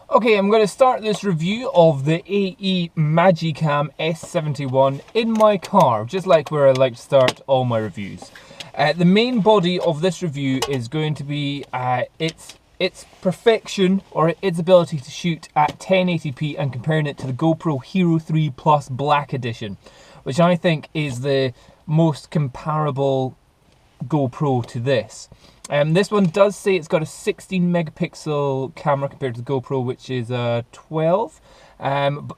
Okay, I'm going to start this review of the AEE Magicam S71 in my car, just like where I like to start all my reviews. The main body of this review is going to be its perfection, or its ability to shoot at 1080p, and comparing it to the GoPro Hero 3 Plus Black Edition, which I think is the most comparable GoPro to this. This one does say it's got a 16 megapixel camera compared to the GoPro, which is 12.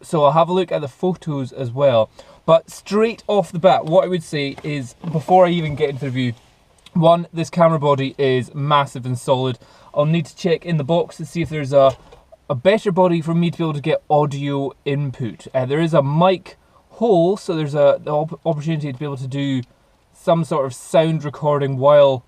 So I'll have a look at the photos as well. But straight off the bat, what I would say is, before I even get into the review, one, this camera body is massive and solid. I'll need to check in the box to see if there's a better body for me to be able to get audio input. There is a mic hole, so there's the opportunity to be able to do some sort of sound recording while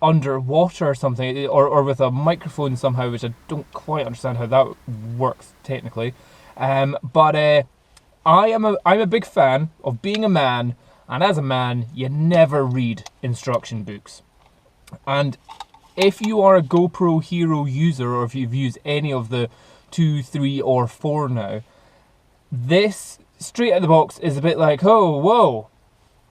underwater or something, or with a microphone somehow, which I don't quite understand how that works technically. But I'm a big fan of being a man, and as a man, you never read instruction books. And if you are a GoPro Hero user, or if you've used any of the 2, 3, or 4 now, this straight out of the box is a bit like, oh, whoa,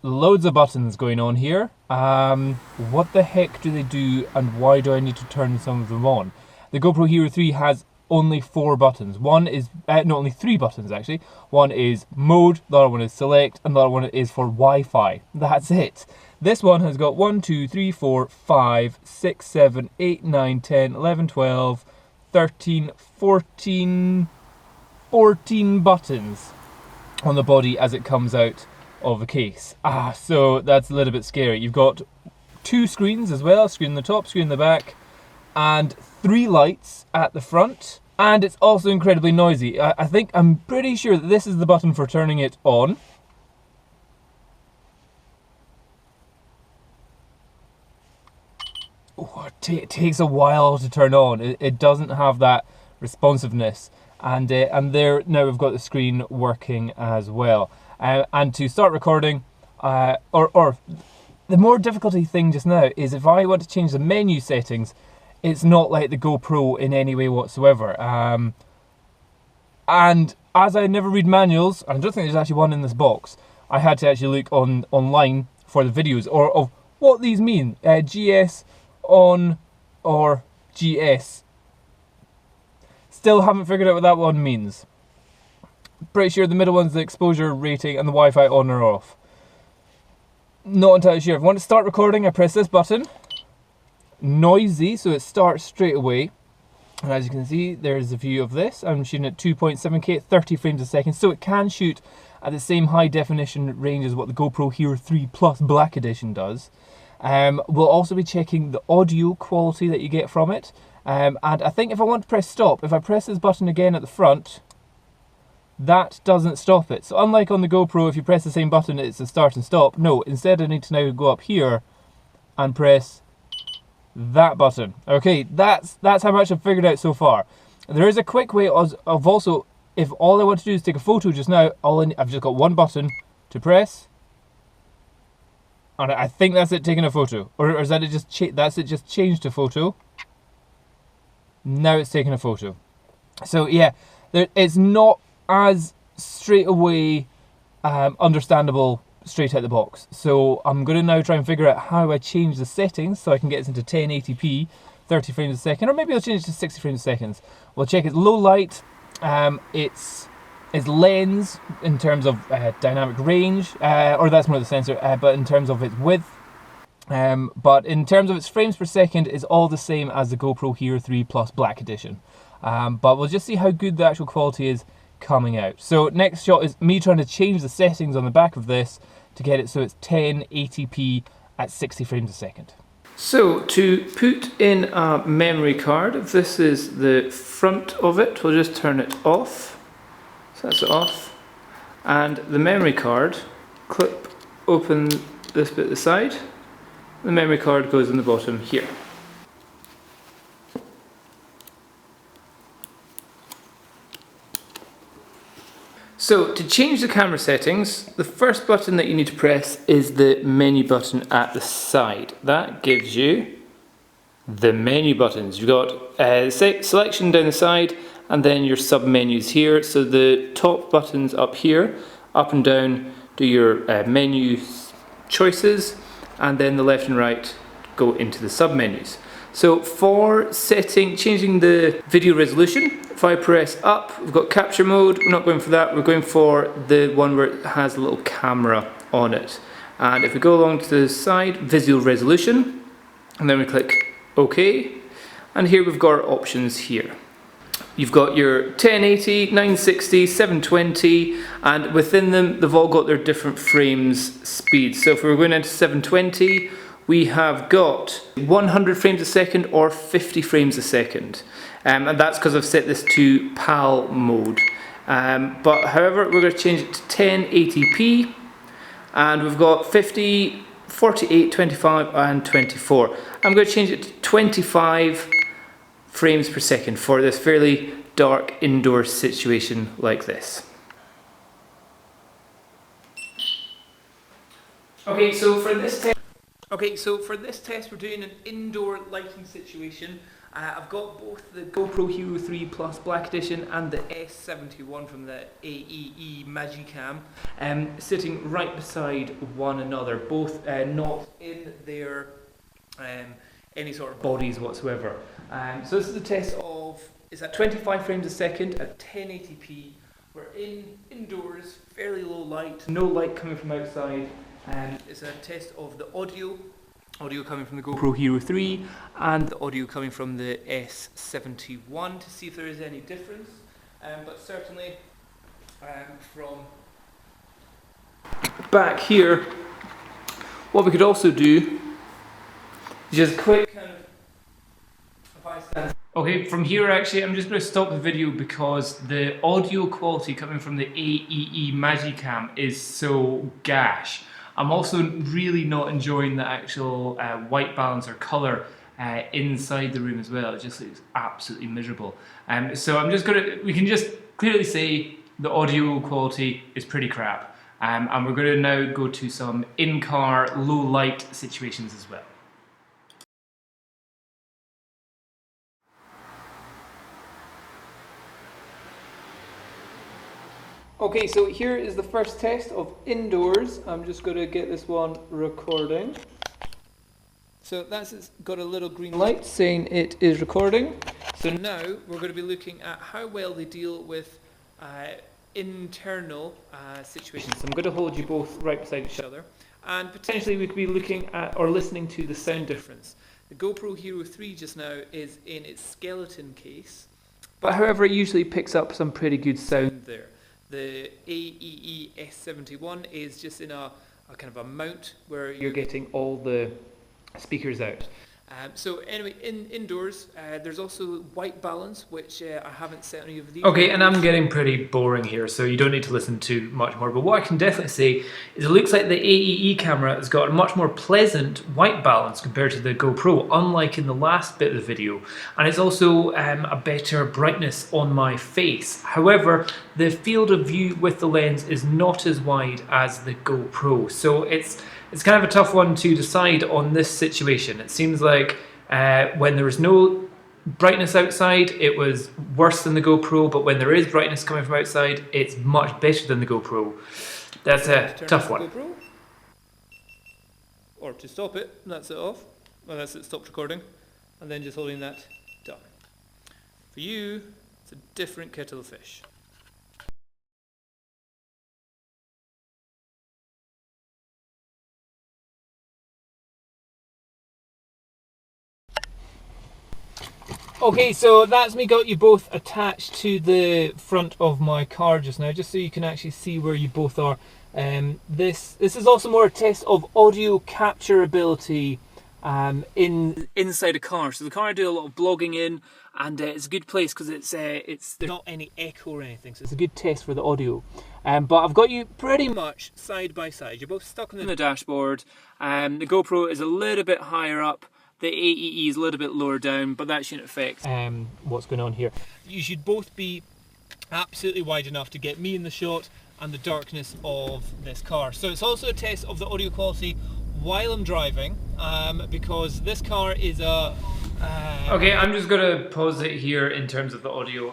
loads of buttons going on here. What the heck do they do, and why do I need to turn some of them on? The GoPro Hero 3 has only 4 buttons. One is, no, only 3 buttons actually. One is mode, the other one is select, and the other one is for Wi-Fi. That's it. This one has got 1, 2, 3, 4, 5, 6, 7, 8, 9, 10, 11, 12, 13, 14 buttons on the body as it comes out of the case. So that's a little bit scary. You've got 2 screens as well, screen on the top, screen on the back, and 3 lights at the front, and it's also incredibly noisy. I'm pretty sure that this is the button for turning it on. Oh, it takes a while to turn on. It doesn't have that responsiveness, and there now we've got the screen working as well. And to start recording, or the more difficulty thing just now is if I want to change the menu settings, it's not like the GoPro in any way whatsoever. And as I never read manuals, and I don't think there's actually one in this box, I had to actually look online for the videos of what these mean. GS on or GS. Still haven't figured out what that one means. Pretty sure the middle one's the exposure rating and the Wi-Fi on or off. Not entirely sure. If I want to start recording, I press this button. Noisy, so it starts straight away. And as you can see, there's a view of this. I'm shooting at 2.7K at 30 frames a second, so it can shoot at the same high definition range as what the GoPro Hero 3 Plus Black Edition does. We'll also be checking the audio quality that you get from it. And I think if I want to press stop, if I press this button again at the front, that doesn't stop it. So unlike on the GoPro, if you press the same button, it's a start and stop. No, instead I need to now go up here and press that button. Okay, that's how much I've figured out so far. There is a quick way of also, if all I want to do is take a photo just now, I've just got one button to press, and I think that's it, taking a photo. Or is that it just that's it, just changed to photo? Now it's taking a photo. So yeah, it's not as straight away understandable straight out the box. So I'm going to now try and figure out how I change the settings so I can get this into 1080p, 30 frames a second, or maybe I'll change it to 60 frames a second. We'll check its low light, its lens in terms of dynamic range, or that's more the sensor, but in terms of its width. But in terms of its frames per second, is all the same as the GoPro Hero 3 Plus Black Edition. But we'll just see how good the actual quality is coming out. So next shot is me trying to change the settings on the back of this to get it so it's 1080p at 60 frames a second. So to put in a memory card, if this is the front of it, we'll just turn it off. So that's it off. And the memory card, clip open this bit at the side. The memory card goes in the bottom here. So to change the camera settings, the first button that you need to press is the menu button at the side. That gives you the menu buttons. You've got selection down the side and then your sub menus here. So the top buttons up here, up and down, do your menu choices, and then the left and right go into the sub menus. So for changing the video resolution, if I press up, we've got capture mode. We're not going for that, we're going for the one where it has a little camera on it. And if we go along to the side, visual resolution, and then we click OK, and here we've got our options here. You've got your 1080, 960, 720, and within them they've all got their different frames speeds. So if we're going into 720, we have got 100 frames a second or 50 frames a second. And that's because I've set this to PAL mode. But however, we're going to change it to 1080p, and we've got 50, 48, 25 and 24. I'm going to change it to 25 frames per second for this fairly dark indoor situation like this. Okay, so for this test we're doing an indoor lighting situation. I've got both the GoPro Hero 3 Plus Black Edition and the S71 from the AEE Magicam sitting right beside one another, both not in their any sort of bodies whatsoever. So this is a test of, it's at 25 frames a second at 1080p. We're indoors, fairly low light, no light coming from outside. It's a test of the audio coming from the GoPro Hero 3 and the audio coming from the S71 to see if there is any difference. But certainly from back here, what we could also do is just quick kind of, if I stand. Okay, from here actually I'm just going to stop the video because the audio quality coming from the AEE Magicam is so gash. I'm also really not enjoying the actual white balance or colour inside the room as well. It just looks absolutely miserable. So I'm just we can just clearly say the audio quality is pretty crap. And we're going to now go to some in-car low light situations as well. Okay, so here is the first test of indoors. I'm just going to get this one recording. So that's got a little green light saying it is recording. So now we're going to be looking at how well they deal with internal situations. So I'm going to hold you both right beside each other, and potentially we could be looking at or listening to the sound difference. The GoPro Hero 3 just now is in its skeleton case, but however it usually picks up some pretty good sound there. The AEE S71 is just in a kind of a mount where you're getting all the speakers out. So anyway, indoors, there's also white balance, which I haven't set any of these. Okay, and I'm getting pretty boring here, so you don't need to listen to much more. But what I can definitely say is it looks like the AEE camera has got a much more pleasant white balance compared to the GoPro, unlike in the last bit of the video. And it's also a better brightness on my face. However, the field of view with the lens is not as wide as the GoPro. So it's kind of a tough one to decide on this situation. It seems like when there was no brightness outside, it was worse than the GoPro, but when there is brightness coming from outside, it's much better than the GoPro. That's a tough one. GoPro. Or to stop it, that's it off. Well, that's it stopped recording. And then just holding that down. For you, it's a different kettle of fish. Okay, so that's me got you both attached to the front of my car just now, just so you can actually see where you both are. This is also more a test of audio capture ability inside a car. So the car I do a lot of blogging in, and it's a good place because there's not any echo or anything, so it's a good test for the audio. But I've got you pretty much side by side. You're both stuck on the dashboard. The GoPro is a little bit higher up. The AEE is a little bit lower down, but that shouldn't affect what's going on here. You should both be absolutely wide enough to get me in the shot and the darkness of this car. So it's also a test of the audio quality while I'm driving, because this car is a Okay, I'm just going to pause it here in terms of the audio,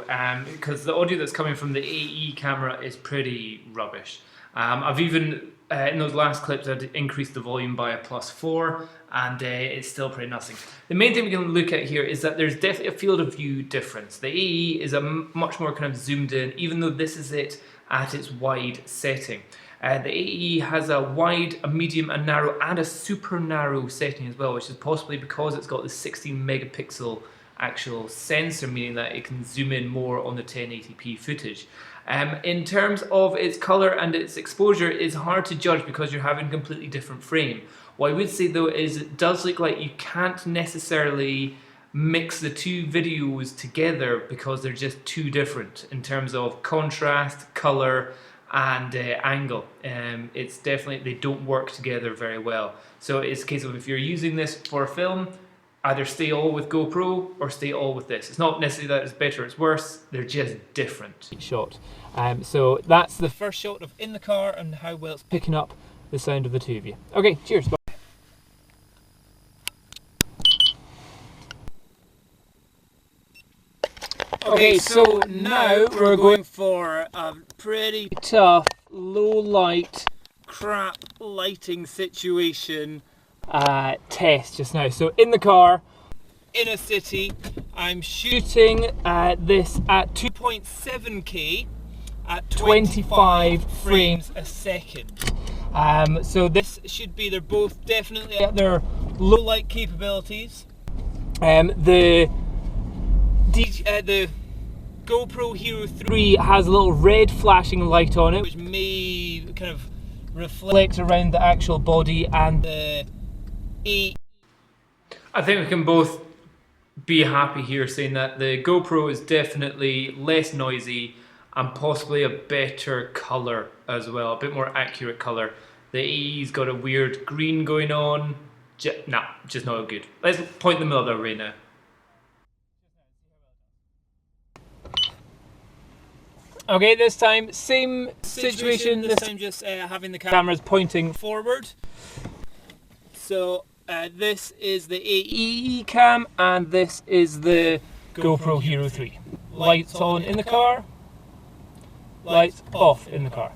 because the audio that's coming from the AE camera is pretty rubbish. I've even, in those last clips, I'd increased the volume by a +4, and it's still pretty nothing. The main thing we can look at here is that there's definitely a field of view difference. The AE is a much more kind of zoomed in, even though this is it at its wide setting. The AE has a wide, a medium, a narrow, and a super narrow setting as well, which is possibly because it's got the 16 megapixel actual sensor, meaning that it can zoom in more on the 1080p footage. In terms of its color and its exposure, it's hard to judge because you're having a completely different frame. What I would say though is it does look like you can't necessarily mix the two videos together because they're just too different in terms of contrast, color, and angle. It's definitely, they don't work together very well. So it's a case of if you're using this for a film, either stay all with GoPro or stay all with this. It's not necessarily that it's better or it's worse, they're just different. Shot. So that's the first shot of in the car and how well it's picking up the sound of the two of you. Okay, cheers. Bye. Okay, so now we're going for a pretty tough, low light, crap lighting situation test just now. So in the car, in a city, I'm shooting this at 2.7K at 25 frames a second. So this should be, they're both definitely at their low light capabilities. The GoPro Hero 3 has a little red flashing light on it, which may kind of reflect around the actual body, and the AE. I think we can both be happy here saying that the GoPro is definitely less noisy and possibly a better colour as well, a bit more accurate colour. The AE's got a weird green going on. Nah, just not good. Let's point the middle right now. Okay, this time, same situation, this time just having the cameras pointing forward. So this is the AE cam and this is the GoPro Hero 3. Lights on in the car, lights off in the car.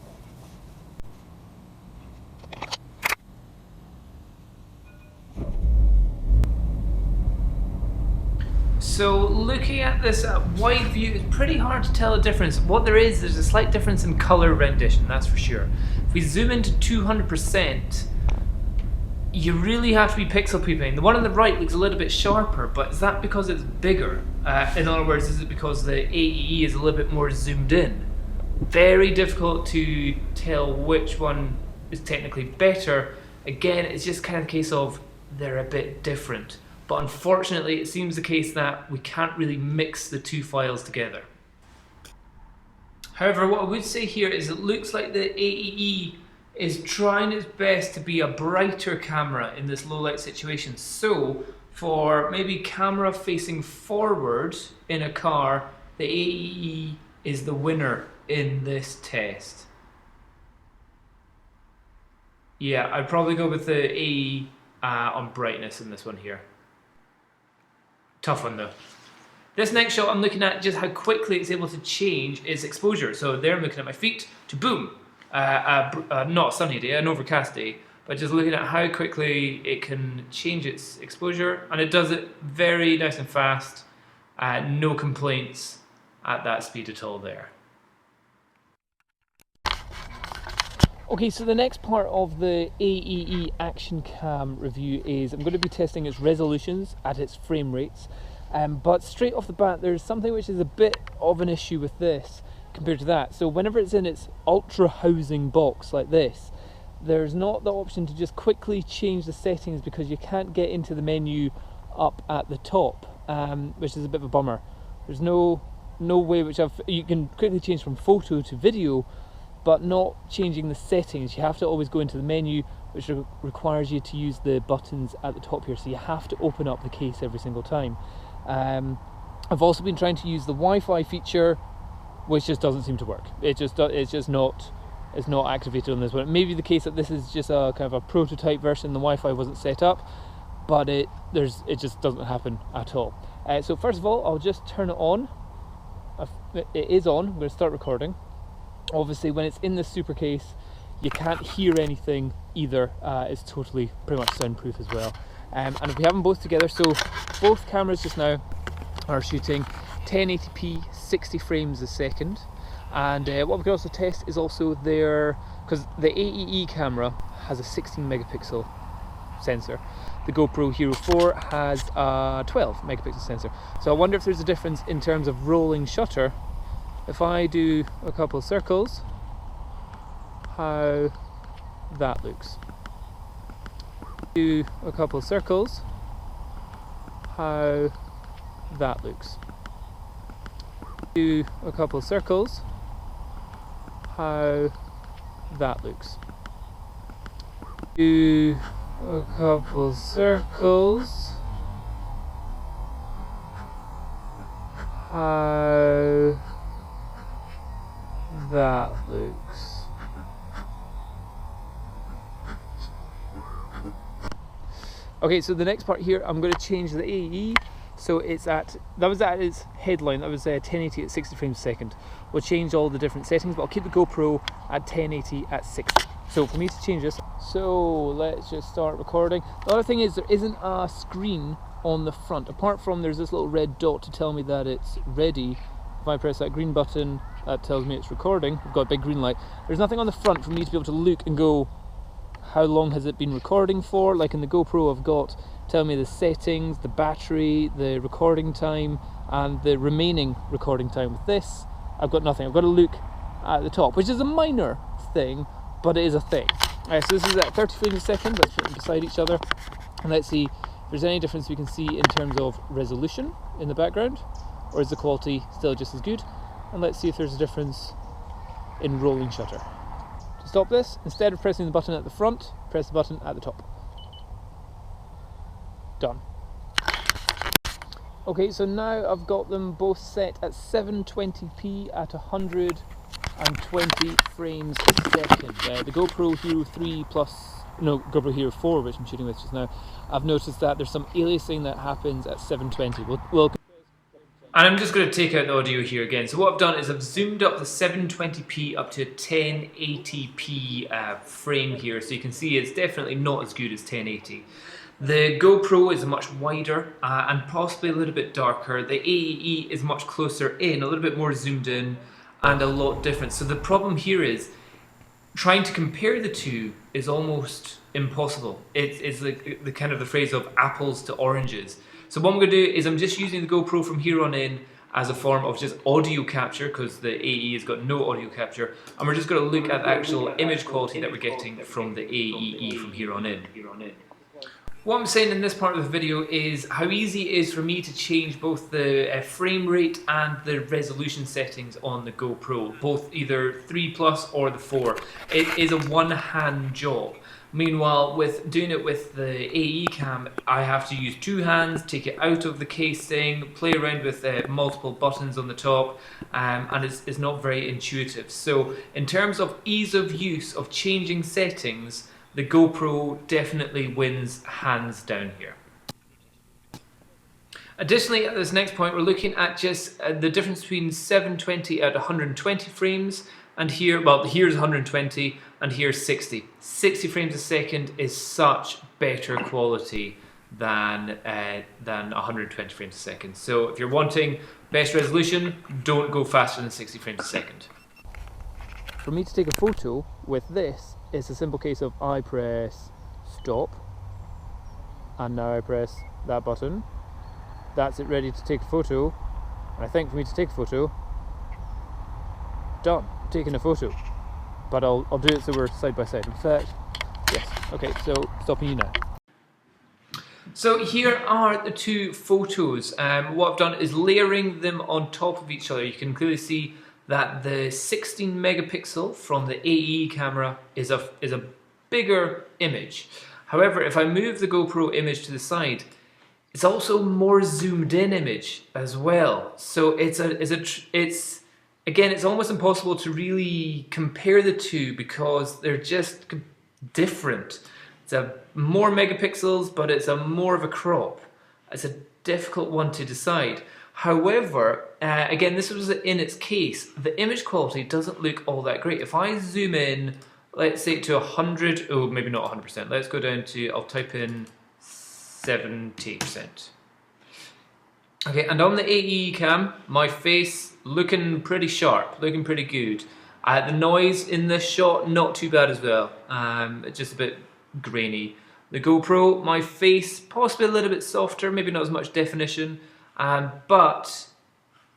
So looking at this wide view, it's pretty hard to tell a difference. What there is, there's a slight difference in color rendition, that's for sure. If we zoom into 200%, you really have to be pixel peeping. The one on the right looks a little bit sharper, but is that because it's bigger? In other words, is it because the AEE is a little bit more zoomed in? Very difficult to tell which one is technically better. Again, it's just kind of a case of they're a bit different. But unfortunately, it seems the case that we can't really mix the two files together. However, what I would say here is it looks like the AEE is trying its best to be a brighter camera in this low light situation. So for maybe camera facing forward in a car, the AEE is the winner in this test. Yeah, I'd probably go with the AE on brightness in this one here. Tough one though. This next shot, I'm looking at just how quickly it's able to change its exposure. So there I'm looking at my feet to boom. Not a sunny day, an overcast day, but just looking at how quickly it can change its exposure, and it does it very nice and fast. No complaints at that speed at all there. Okay, so the next part of the AEE Action Cam review is I'm going to be testing its resolutions at its frame rates, but straight off the bat there's something which is a bit of an issue with this compared to that. So whenever it's in its ultra housing box like this, there's not the option to just quickly change the settings because you can't get into the menu up at the top, which is a bit of a bummer. There's no way which you can quickly change from photo to video, but not changing the settings. You have to always go into the menu, which requires you to use the buttons at the top here, so you have to open up the case every single time. I've also been trying to use the Wi-Fi feature, which just doesn't seem to work. It's not activated on this one. It may be the case that this is just a kind of a prototype version, the Wi-Fi wasn't set up, but it just doesn't happen at all. So first of all, I'll just turn it on. It is on. I'm going to start recording. Obviously, when it's in the super case, you can't hear anything either. It's totally pretty much soundproof as well. And if we have them both together, so both cameras just now are shooting 1080p 60 frames a second. And what we can also test is also their, because the AEE camera has a 16 megapixel sensor. The GoPro Hero 4 has a 12 megapixel sensor. So I wonder if there's a difference in terms of rolling shutter. If I do a couple of circles, how that looks. Do a couple of circles, how that looks. Do a couple of circles, how that looks. Do a couple of circles, how that looks. Okay, so the next part here, I'm going to change the AE. So it's at, that was at its headline, that was 1080 at 60 frames a second. We'll change all the different settings, but I'll keep the GoPro at 1080 at 60. So for me to change this, so let's just start recording. The other thing is there isn't a screen on the front, apart from there's this little red dot to tell me that it's ready. If I press that green button, that tells me it's recording. We've got a big green light. There's nothing on the front for me to be able to look and go, how long has it been recording for? Like in the GoPro, I've got tell me the settings, the battery, the recording time, and the remaining recording time. With this, I've got nothing. I've got to look at the top, which is a minor thing, but it is a thing. So this is at 30 frames a second. Let's put them beside each other, and let's see if there's any difference we can see in terms of resolution in the background, or is the quality still just as good? And let's see if there's a difference in rolling shutter. To stop this, instead of pressing the button at the front, press the button at the top. Done. Okay, so now I've got them both set at 720p at 120 frames a second. The GoPro Hero 3 plus, no, GoPro Hero 4, which I'm shooting with just now, I've noticed that there's some aliasing that happens at 720. And I'm just going to take out the audio here again. So what I've done is I've zoomed up the 720p up to a 1080p frame here, so you can see it's definitely not as good as 1080. The GoPro is much wider and possibly a little bit darker. The AEE is much closer in, a little bit more zoomed in, and a lot different. So the problem here is trying to compare the two is almost impossible. It's like the kind of the phrase of apples to oranges. So what I'm going to do is I'm just using the GoPro from here on in as a form of just audio capture, because the AE has got no audio capture, and we're just going to look at the actual image quality that we're getting from the AEE from here on in. What I'm saying in this part of the video is how easy it is for me to change both the frame rate and the resolution settings on the GoPro, both either 3 Plus or the 4. It is a one-hand job. Meanwhile, with doing it with the AE cam, I have to use two hands, take it out of the casing, play around with multiple buttons on the top, and it's not very intuitive. So in terms of ease of use of changing settings, the GoPro definitely wins hands down here. Additionally, at this next point, we're looking at just the difference between 720 at 120 frames, and here, well, here's 120 and here's 60. 60 frames a second is such better quality than 120 frames a second. So if you're wanting best resolution, don't go faster than 60 frames a second. For me to take a photo with this, it's a simple case of I press stop, and now I press that button. That's it, ready to take a photo. And I think for me to take a photo, done, taking a photo. But I'll do it so we're side by side. In fact, yes. Okay, so stopping you now. So here are the two photos. What I've done is layering them on top of each other. You can clearly see that the 16 megapixel from the AE camera is a bigger image. However, if I move the GoPro image to the side, it's also more zoomed in image as well. So again, it's almost impossible to really compare the two because they're just different. It's a more megapixels, but it's a more of a crop. It's a difficult one to decide. However, again, this was in its case, the image quality doesn't look all that great. If I zoom in, let's say to 100, oh, maybe not 100%, let's go down to, I'll type in 70%. Okay, and on the AEE cam, my face looking pretty sharp, looking pretty good. The noise in this shot, not too bad as well, it's just a bit grainy. The GoPro, my face possibly a little bit softer, maybe not as much definition, but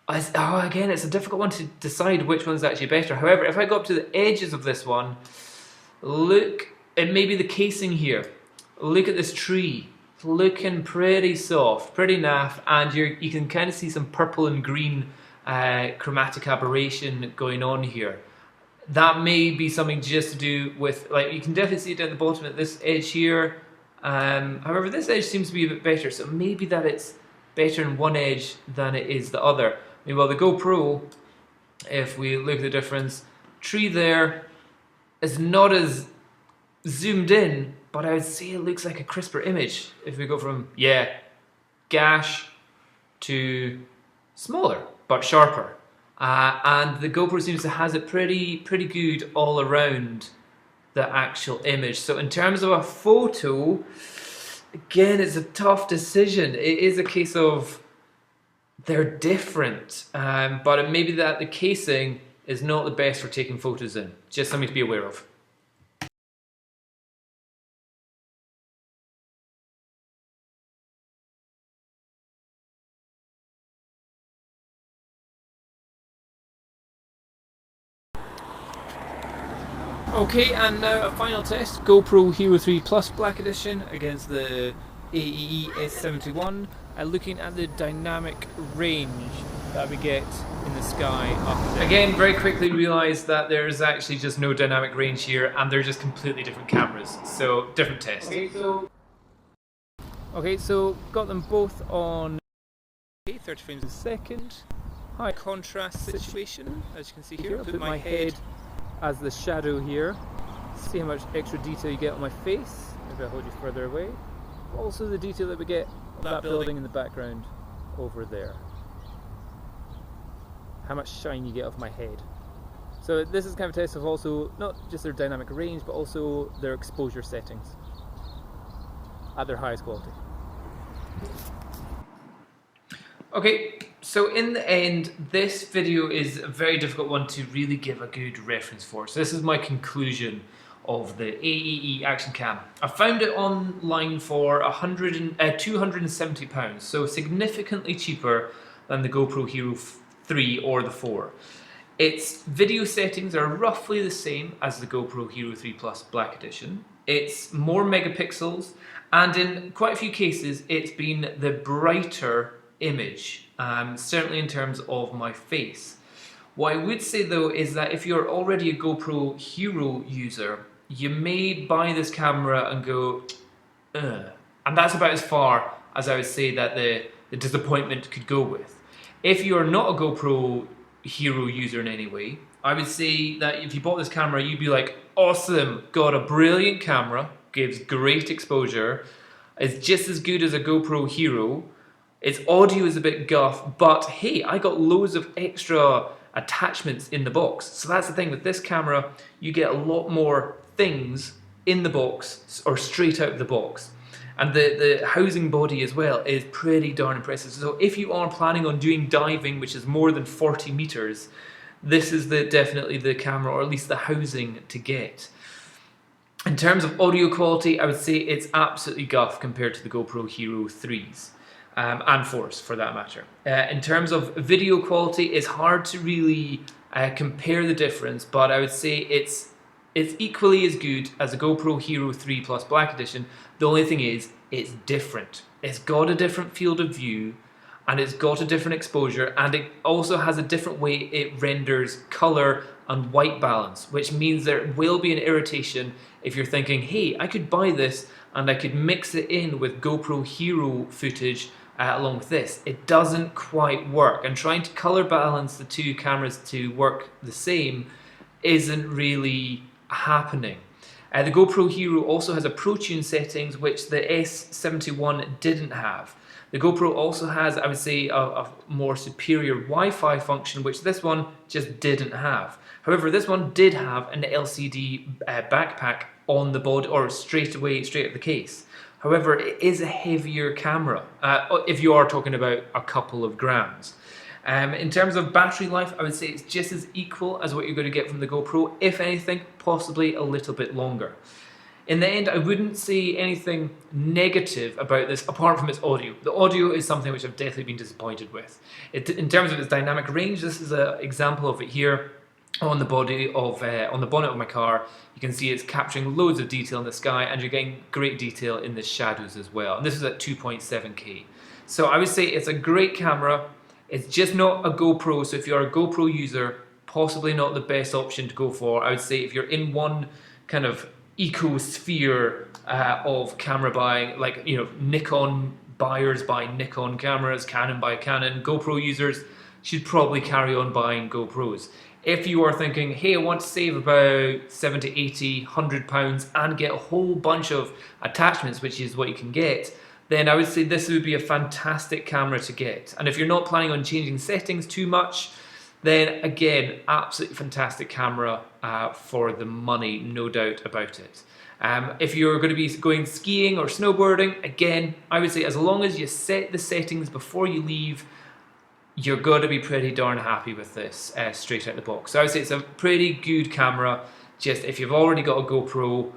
again, it's a difficult one to decide which one's actually better. However, if I go up to the edges of this one, look at maybe the casing here. Look at this tree, it's looking pretty soft, pretty naff, and you can kind of see some purple and green chromatic aberration going on here. That may be something just to do with, like, you can definitely see it down the bottom at this edge here. However, this edge seems to be a bit better, so maybe that it's better in one edge than it is the other. Meanwhile, the GoPro, if we look at the difference, tree there is not as zoomed in, but I would say it looks like a crisper image. If we go from, yeah, gash to smaller, but sharper. And the GoPro seems to has it pretty good all around the actual image. So in terms of a photo, again, it's a tough decision. It is a case of they're different, but it may be that the casing is not the best for taking photos in. Just something to be aware of. Okay, and now a final test, GoPro Hero 3 Plus Black Edition against the AEE S71, looking at the dynamic range that we get in the sky up there. Again, very quickly realised that there's actually just no dynamic range here, and they're just completely different cameras, so different test. Okay, so got them both on 30 frames a second, high contrast situation, as you can see here. I'll put my head as the shadow here. See how much extra detail you get on my face. Maybe I'll hold you further away. Also the detail that we get of that building in the background over there. How much shine you get off my head. So this is kind of a test of also not just their dynamic range, but also their exposure settings at their highest quality. Okay, so in the end, this video is a very difficult one to really give a good reference for. So this is my conclusion of the AEE Action Cam. I found it online for £270, so significantly cheaper than the GoPro Hero 3 or the 4. Its video settings are roughly the same as the GoPro Hero 3 Plus Black Edition. It's more megapixels, and in quite a few cases, it's been the brighter image, certainly in terms of my face. What I would say though is that if you're already a GoPro Hero user, you may buy this camera and go, ugh. And that's about as far as I would say that the disappointment could go with. If you're not a GoPro Hero user in any way, I would say that if you bought this camera, you'd be like, awesome, got a brilliant camera, gives great exposure, is just as good as a GoPro Hero. Its audio is a bit guff, but hey, I got loads of extra attachments in the box. So that's the thing with this camera, you get a lot more things in the box or straight out of the box. And the housing body as well is pretty darn impressive. So if you are planning on doing diving, which is more than 40 meters, this is definitely the camera, or at least the housing to get. In terms of audio quality, I would say it's absolutely guff compared to the GoPro Hero 3s. And 4s for that matter. In terms of video quality, it's hard to really compare the difference, but I would say it's equally as good as a GoPro Hero 3 Plus Black Edition. The only thing is, it's different. It's got a different field of view, and it's got a different exposure, and it also has a different way it renders color and white balance, which means there will be an irritation if you're thinking, hey, I could buy this and I could mix it in with GoPro Hero footage along with this. It doesn't quite work, and trying to color balance the two cameras to work the same isn't really happening. The GoPro Hero also has a ProTune settings, which the S71 didn't have. The GoPro also has, I would say, a more superior Wi-Fi function, which this one just didn't have. However, this one did have an LCD backpack on the body, or straight out of the case. However, it is a heavier camera, if you are talking about a couple of grams. In terms of battery life, I would say it's just as equal as what you're going to get from the GoPro, if anything, possibly a little bit longer. In the end, I wouldn't say anything negative about this apart from its audio. The audio is something which I've definitely been disappointed with. In terms of its dynamic range, this is an example of it here on the bonnet of my car. You can see it's capturing loads of detail in the sky, and you're getting great detail in the shadows as well. And this is at 2.7K. So I would say it's a great camera. It's just not a GoPro. So if you're a GoPro user, possibly not the best option to go for. I would say if you're in one kind of ecosphere of camera buying, like, you know, Nikon buyers buy Nikon cameras, Canon buy Canon, GoPro users should probably carry on buying GoPros. If you are thinking, hey, I want to save about 70, 80, £100 and get a whole bunch of attachments, which is what you can get, then I would say this would be a fantastic camera to get. And if you're not planning on changing settings too much, then again, absolutely fantastic camera for the money, no doubt about it. If you're going to be going skiing or snowboarding, again, I would say as long as you set the settings before you leave, you're going to be pretty darn happy with this straight out the box. So I would say it's a pretty good camera. Just if you've already got a GoPro,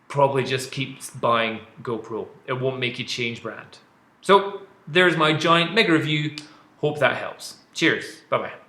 probably just keep buying GoPro. It won't make you change brand. So there's my giant mega review. Hope that helps. Cheers. Bye-bye.